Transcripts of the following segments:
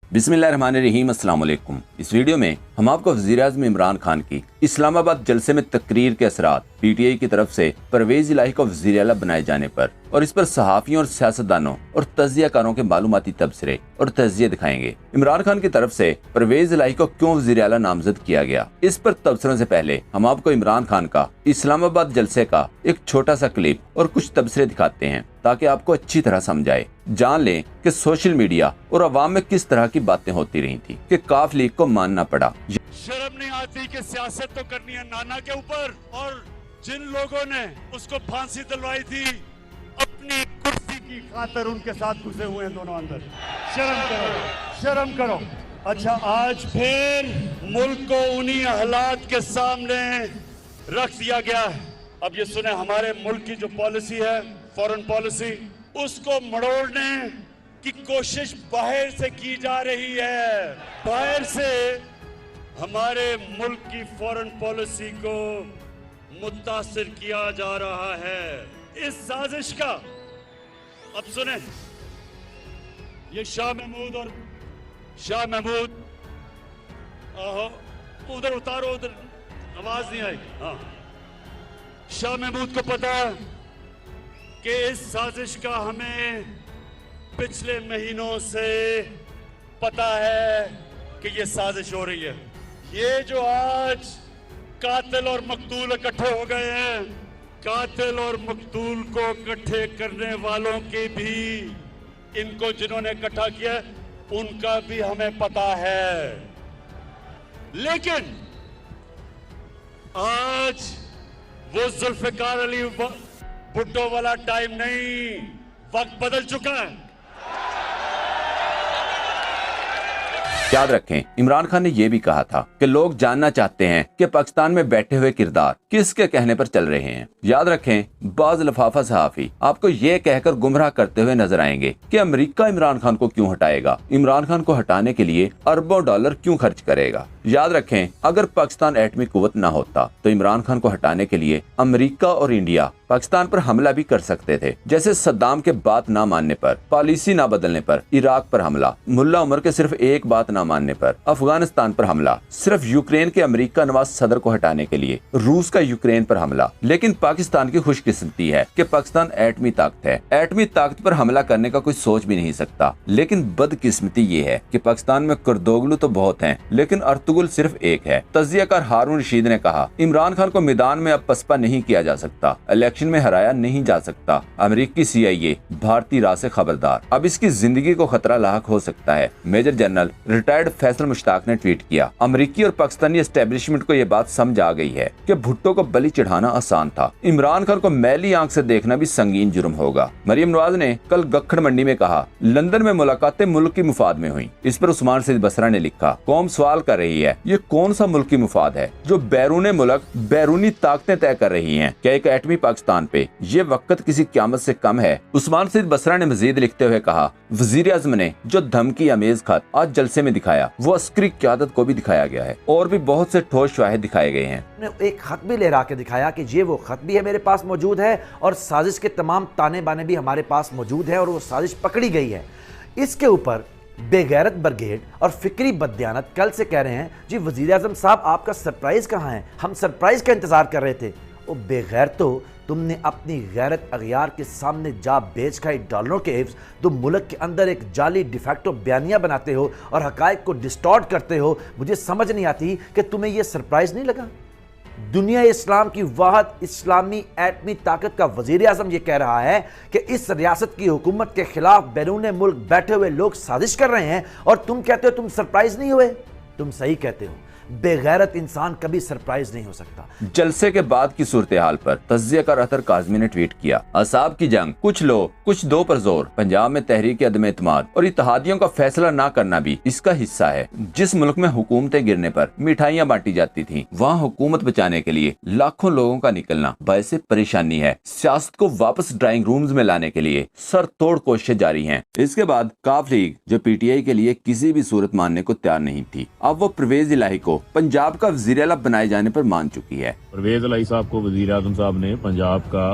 बिस्मिल्लाहिर्रहमानिर्रहीम, अस्सलाम वालेकुम। इस वीडियो में हम आपको वज़ीर-ए-आज़म इमरान खान की इस्लामाबाद जलसे में तकरीर के असरात, पीटीआई की तरफ से परवेज इलाही को वज़ीर आला बनाए जाने पर और इस पर सहाफ़ियों और सियासतदानों और तज़ियाकारों के मालूमाती तबसरे और तज़िये दिखाएंगे। इमरान खान की तरफ से परवेज इलाही को क्यों वज़ीर आला नामजद किया गया, इस पर तबसरों से पहले हम आपको इमरान खान का इस्लामाबाद जलसे का एक छोटा सा क्लिप और कुछ तबसरे दिखाते हैं ताकि आपको अच्छी तरह समझ आए। जान लें कि सोशल मीडिया और अवाम में किस तरह की बातें होती रही थी कि काफ लीग को मानना पड़ा। शर्म नहीं आती कि सियासत तो करनी है नाना के ऊपर, और जिन लोगों ने उसको फांसी दिलवाई थी अपनी कुर्सी की खातिर उनके साथ घुसे हुए हैं दोनों अंदर। शर्म करो, शर्म करो। अच्छा, आज फिर मुल्क को उन्हीं हालात के सामने रख दिया गया है। अब ये सुने, हमारे मुल्क की जो पॉलिसी है, फॉरेन पॉलिसी, उसको मड़ोड़ने की कोशिश बाहर से की जा रही है। बाहर से हमारे मुल्क की फॉरेन पॉलिसी को मुतासिर किया जा रहा है। इस साजिश का अब सुने, ये शाह महमूद उधर उतारो, उधर आवाज नहीं आई। हाँ, शाह महमूद को पता है कि इस साजिश का हमें पिछले महीनों से पता है कि ये साजिश हो रही है। ये जो आज कातिल और मकतूल इकट्ठे हो गए हैं, कातिल और मकतूल को इकट्ठे करने वालों की भी, इनको जिन्होंने इकट्ठा किया उनका भी हमें पता है। लेकिन आज वो जुल्फिकार अली भुट्टो वाला टाइम नहीं, वक्त बदल चुका है। याद रखें, इमरान खान ने यह भी कहा था कि लोग जानना चाहते हैं कि पाकिस्तान में बैठे हुए किरदार किसके कहने पर चल रहे हैं। याद रखें, बाज लफाफा सहाफी आपको ये कहकर गुमराह करते हुए नजर आएंगे कि अमेरिका इमरान खान को क्यों हटाएगा, इमरान खान को हटाने के लिए अरबों डॉलर क्यों खर्च करेगा। याद रखें, अगर पाकिस्तान एटमी कुव्वत न होता तो इमरान खान को हटाने के लिए अमेरिका और इंडिया पाकिस्तान पर हमला भी कर सकते थे, जैसे सद्दाम के बात ना मानने पर, पॉलिसी ना बदलने पर इराक पर हमला, मुल्ला उमर के सिर्फ एक बात ना मानने पर अफगानिस्तान पर हमला, सिर्फ यूक्रेन के अमेरिका नवाज सदर को हटाने के लिए रूस का यूक्रेन पर हमला। लेकिन पाकिस्तान की खुशकिस्मती है कि पाकिस्तान एटमी ताकत है, एटमी ताकत पर हमला करने का कोई सोच भी नहीं सकता। लेकिन बदकिस्मती ये है कि पाकिस्तान में कुर्दोगलू तो बहुत हैं, लेकिन अर्तुगुल सिर्फ एक है। तजियाकार हारून रशीद ने कहा, इमरान खान को मैदान में अब पसपा नहीं किया जा सकता, इलेक्शन में हराया नहीं जा सकता। अमेरिकी CIA भारतीय राह से खबरदार, अब इसकी जिंदगी को खतरा लाहक हो सकता है। Major general retired Faisal Mushtaq ने ट्वीट किया, अमेरिकी और पाकिस्तानी एस्टेब्लिशमेंट को यह बात समझ आ गई है कि भुट्टो को बलि चढ़ाना आसान था, इमरान खान को मैली आंख से देखना भी संगीन जुर्म होगा। मरियम नवाज ने कल गखड़ मंडी में कहा, लंदन में मुलाकातें मुल्क की मुफाद में हुई। इस पर उस्मान सईद बसरा ने लिखा, कौम सवाल कर रही है, ये कौन सा मुल्क की मुफाद है जो बैरूनी मुल्क बैरूनी ताकतें तय कर रही हैं? क्या एक एटमी पाकिस्तान पे ये वक्त किसी क़यामत से कम है? उस्मान सईद बसरा ने मजीद लिखते हुए कहा, वज़ीर आज़म ने जो धमकी अमेज खत आज जलसे में दिखाया वो अस्करी क़यादत को भी दिखाया गया है, और भी बहुत से ठोस शवाहिद दिखाए गए हैं। एक खत भी लहरा के दिखाया कि ये वो खत भी है मेरे पास मौजूद है, और साजिश के तमाम ताने बाने भी हमारे पास मौजूद है, और वो साजिश पकड़ी गई है। इसके ऊपर बेगैरत ब्रिगेड और फिक्री बददियानत कल से कह रहे हैं, जी वज़ीर आज़म साहब आपका सरप्राइज कहाँ है, हम सरप्राइज का इंतजार कर रहे थे। वो बेगैर, तो तुमने अपनी गैरत अगयार के सामने जा बेच खाई डॉलरों के एवज तुम मुल्क के अंदर एक जाली डिफैक्टो बयानियां बनाते हो और हकायक को डिस्टॉर्ट करते हो। मुझे समझ नहीं आती कि तुम्हें यह सरप्राइज नहीं लगा। दुनिया इस्लाम की वाहिद इस्लामी एटमी ताकत का वज़ीर आज़म ये कह रहा है कि इस रियासत की हुकूमत के खिलाफ बैरून मुल्क बैठे हुए लोग साजिश कर रहे हैं, और तुम कहते हो तुम सरप्राइज नहीं हुए। तुम सही कहते हो, बेगैरत इंसान कभी सरप्राइज नहीं हो सकता। जलसे के बाद की सूरत हाल पर तज़ियाकार अतर काज़मी ने ट्वीट किया, असाब की जंग, कुछ लो कुछ दो पर जोर, पंजाब में तहरीक अदम एतमाद और इत्तेहादियों का फैसला ना करना भी इसका हिस्सा है। जिस मुल्क में हुकूमतें गिरने पर मिठाइयाँ बांटी जाती थी, वहाँ हुकूमत बचाने के लिए लाखों लोगों का निकलना बायस परेशानी है। सियासत को वापस ड्राइंग रूम्स में लाने के लिए सर तोड़ कोशिशें जारी हैं। इसके बाद काफ लीग, जो PTI के लिए किसी भी सूरत मानने को तैयार नहीं थी, अब वो परवेज इलाही को पंजाब का वज़ीर आला बनाए जाने पर मान चुकी है। परवेज इलाही साहब को वज़ीर आज़म साहब ने पंजाब का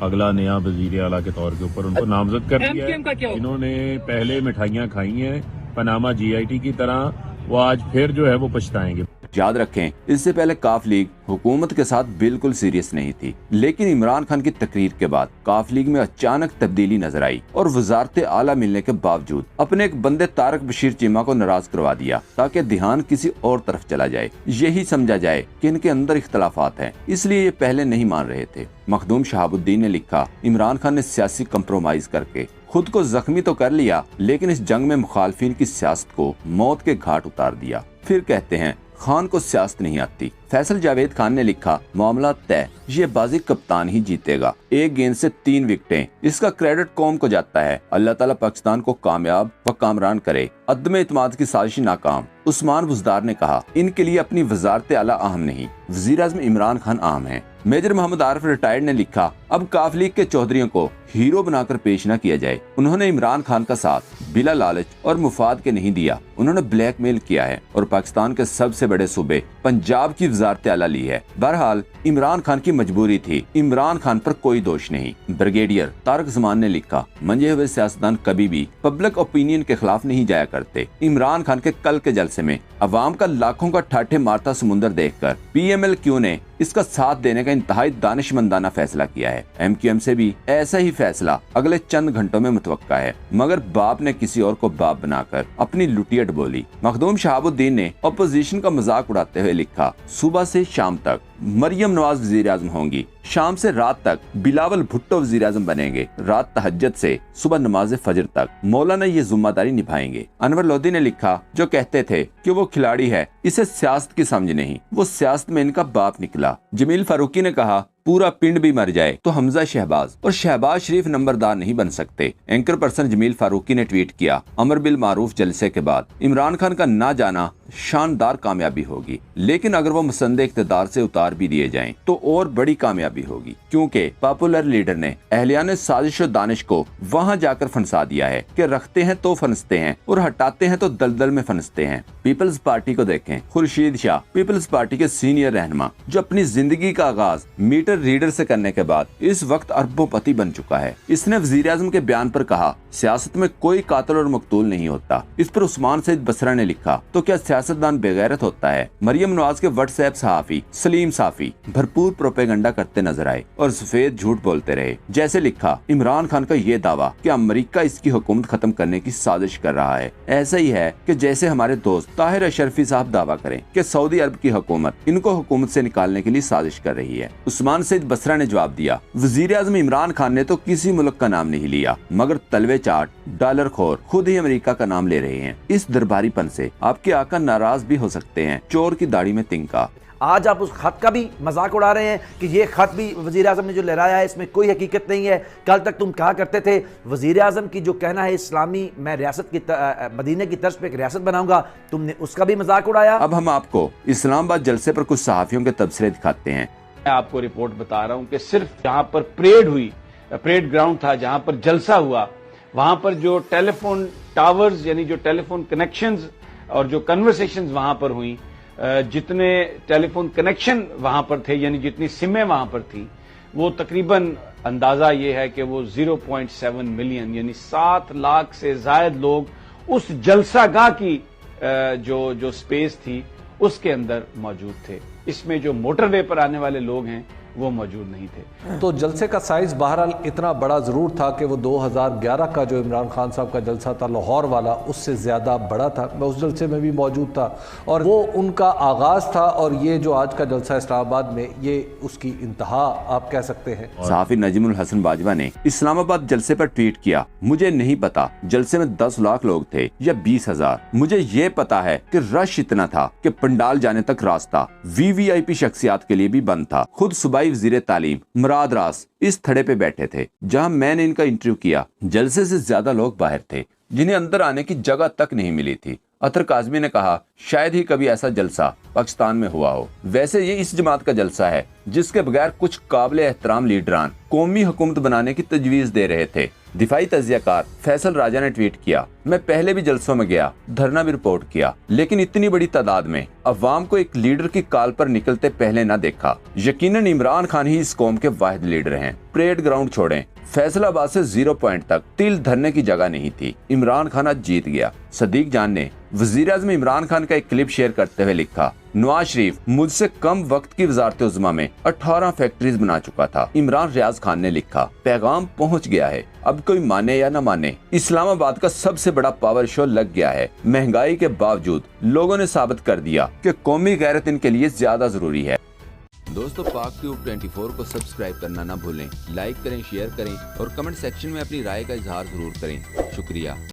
अगला नया वज़ीर आला के तौर के ऊपर उनको नामजद कर दिया है। इन्होंने पहले मिठाइयाँ खाई हैं, पनामा GIT की तरह वो आज फिर जो है वो पछताएंगे। याद रखें, इससे पहले काफ लीग हुकूमत के साथ बिल्कुल सीरियस नहीं थी, लेकिन इमरान खान की तकरीर के बाद काफ लीग में अचानक तब्दीली नजर आई और वजारत आला मिलने के बावजूद अपने एक बंदे तारक बशीर चीमा को नाराज करवा दिया ताकि ध्यान किसी और तरफ चला जाए। यही समझा जाए कि इनके अंदर इख्तलाफात हैं, इसलिए ये पहले नहीं मान रहे थे। मखदूम शहाबुद्दीन ने लिखा, इमरान खान ने सियासी कंप्रोमाइज करके खुद को जख्मी तो कर लिया, लेकिन इस जंग में मुखालफिन की सियासत को मौत के घाट उतार दिया। फिर कहते हैं खान को सियासत नहीं आती। फैसल जावेद खान ने लिखा, मामला तय, ये बाजी कप्तान ही जीतेगा, एक गेंद से 3 विकेटें, इसका क्रेडिट कौम को जाता है। अल्लाह ताला पाकिस्तान को कामयाब व कामरान करे। अदम इत्माद की साजिश नाकाम। उस्मान बुज़दार ने कहा, इनके लिए अपनी वजारत आला अहम नहीं, वज़ीर आज़म इमरान खान अहम है। मेजर मोहम्मद आरिफ रिटायर्ड ने लिखा, अब काफ लीग के चौधरियों को हीरो बनाकर पेश न किया जाए। उन्होंने इमरान खान का साथ बिला लालच और मुफाद के नहीं दिया, उन्होंने ब्लैकमेल किया है और पाकिस्तान के सबसे बड़े सूबे पंजाब की वजारत आला ली है। बहरहाल इमरान खान की मजबूरी थी, इमरान खान पर कोई दोष नहीं। ब्रिगेडियर तारक जमान ने लिखा, मंजे हुए सियासतदान कभी भी पब्लिक ओपिनियन के खिलाफ नहीं जाया करते। इमरान खान के कल के जलसे में अवाम का लाखों का ठाठे मारता समुंदर देखकर PMLQ ने इसका साथ देने का इंतहाई दानिशमंदाना फैसला किया है। MQM से भी ऐसा ही फैसला अगले चंद घंटों में मुतवक्का है, मगर बाप ने किसी और को बाप बनाकर अपनी लुटियट बोली। मखदूम शहाबुद्दीन ने अपोजिशन का मजाक उड़ाते हुए लिखा, सुबह से शाम तक मरियम नवाज वजीर आजम होंगी, शाम से रात तक बिलावल भुट्टो वजीर आजम बनेंगे, रात तहज्जुद से सुबह नमाज फजर तक मौलाना ये जिम्मेदारी निभाएंगे। अनवर लोधी ने लिखा, जो कहते थे कि वो खिलाड़ी है, इसे सियासत की समझ नहीं, वो सियासत में इनका बाप निकला। जमील फारूकी ने कहा, पूरा पिंड भी मर जाए तो हमजा शहबाज और शहबाज शरीफ नंबरदार नहीं बन सकते। एंकर पर्सन जमील फारूकी ने ट्वीट किया, अमर बिल मारूफ जलसे के बाद इमरान खान का ना जाना शानदार कामयाबी होगी, लेकिन अगर वो मुसंदे इख्तिदार से उतार भी दिए जाएं तो और बड़ी कामयाबी होगी, क्योंकि पॉपुलर लीडर ने अहलियाने साजिश और दानिश को वहां जाकर फंसा दिया है कि रखते हैं तो फंसते हैं और हटाते हैं तो दलदल में फंसते हैं। पीपल्स पार्टी को देखें, खुर्शीद शाह पीपल्स पार्टी के सीनियर रहनुमा, जो अपनी जिंदगी का आगाज मीटर रीडर से करने के बाद इस वक्त अरबोपति बन चुका है। इसने वजीर आजम के बयान पर कहा, सियासत में कोई कातिल और मकतूल नहीं होता। इस पर उस्मान सईद बसरा ने लिखा, तो क्या सियासतदान बेगैरत होता है? मरियम नवाज के व्हाट्सएप सहाफी सलीम साफी भरपूर प्रोपेगेंडा करते नजर आए और सफेद झूठ बोलते रहे। जैसे लिखा, इमरान खान का ये दावा कि अमेरिका इसकी हुकूमत खत्म करने की साजिश कर रहा है, ऐसा ही है कि जैसे हमारे दोस्त ताहिर अशरफी साहब दावा करें कि सऊदी अरब की हुकूमत इनको हुकूमत से निकालने के लिए साजिश कर रही है। उस्मान सईद बसरा ने जवाब दिया, वजीर आजम इमरान खान ने तो किसी मुल्क का नाम नहीं लिया, मगर तलवे चाट डॉलर खोर खुद ही अमेरिका का नाम ले रहे हैं। इस दरबारीपन से आपके आका नाराज भी हो सकते हैं। चोर की दाढ़ी में तिनका। आज आप उस खत का भी मजाक उड़ा रहे हैं कि ये खत भी वजीर आजम ने जो लहराया है इसमें कोई हकीकत नहीं है। कल तक तुम कहा करते थे वजीर आजम की जो कहना है इस्लामी मैं रियासत की मदीने की तर्ज पे एक रियासत बनाऊंगा, तुमने उसका भी मजाक उड़ाया। अब हम आपको इस्लामाबाद जलसे पर कुछ सहाफियों के तबसरे दिखाते हैं। मैं आपको रिपोर्ट बता रहा हूं कि सिर्फ जहां पर परेड हुई, परेड ग्राउंड था जहां पर जलसा हुआ, वहां पर जो टेलीफोन टावर्स यानी जो टेलीफोन कनेक्शंस और जो कन्वर्सेशंस वहां पर हुई, जितने टेलीफोन कनेक्शन वहां पर थे यानी जितनी सिमें वहां पर थी, वो तकरीबन अंदाजा ये है कि वो 0.7 मिलियन यानी 7 लाख से ज्यादा लोग उस जलसागाह की जो स्पेस थी उसके अंदर मौजूद थे। इसमें जो मोटरवे पर आने वाले लोग हैं वो मौजूद नहीं थे। तो जलसे का साइज बहरहाल इतना बड़ा जरूर था कि वो 2011 का जो इमरान खान साहब का जलसा था लाहौर वाला, उससे ज्यादा बड़ा था। मैं उस जलसे में भी मौजूद था और वो उनका आगाज था, और ये जो आज का जलसा इस्लामाबाद में ये उसकी इंतहा आप कह सकते हैं। सहाफी नजीमुल हसन बाजवा ने इस्लामाबाद जलसे पर ट्वीट किया, मुझे नहीं पता जलसे में 10 लाख लोग थे या 20,000, मुझे ये पता है कि रश इतना था कि पंडाल जाने तक रास्ता VVIP शख्सियात के लिए भी बंद था। खुद सूबाई वजीर तालीम मुराद रास इस थड़े पे बैठे थे जहां मैंने इनका इंटरव्यू किया। जलसे से ज्यादा लोग बाहर थे जिन्हें अंदर आने की जगह तक नहीं मिली थी। अतर काज़मी ने कहा, शायद ही कभी ऐसा जलसा पाकिस्तान में हुआ हो। वैसे ये इस जमात का जलसा है जिसके बगैर कुछ काबिल एहतराम लीडरान कौमी हुकूमत बनाने की तजवीज दे रहे थे। दिफाई तजियाकार फैसल राजा ने ट्वीट किया, मैं पहले भी जलसों में गया, धरना भी रिपोर्ट किया, लेकिन इतनी बड़ी तादाद में अवाम को एक लीडर की काल पर निकलते पहले न देखा। यकीनन इमरान खान ही इस कौम के वाहिद लीडर हैं। परेड ग्राउंड छोड़ें, फैसलाबाद से 0 पॉइंट तक तिल धरने की जगह नहीं थी। इमरान खान आज जीत गया। सदीक जान ने वज़ीर-ए-आज़म इमरान खान का एक क्लिप शेयर करते हुए लिखा, नवाज शरीफ मुझसे कम वक्त की वज़ारत-ए-उज़्मा में 18 फैक्ट्रीज बना चुका था। इमरान रियाज खान ने लिखा, पैगाम पहुंच गया है, अब कोई माने या न माने, इस्लामाबाद का सबसे बड़ा पावर शो लग गया है। महंगाई के बावजूद लोगों ने साबित कर दिया कि कौमी गैरत इनके लिए ज्यादा जरूरी है। दोस्तों, पाक ट्यूब 24 को सब्सक्राइब करना ना भूलें, लाइक करें, शेयर करें और कमेंट सेक्शन में अपनी राय का इजहार जरूर करें। शुक्रिया।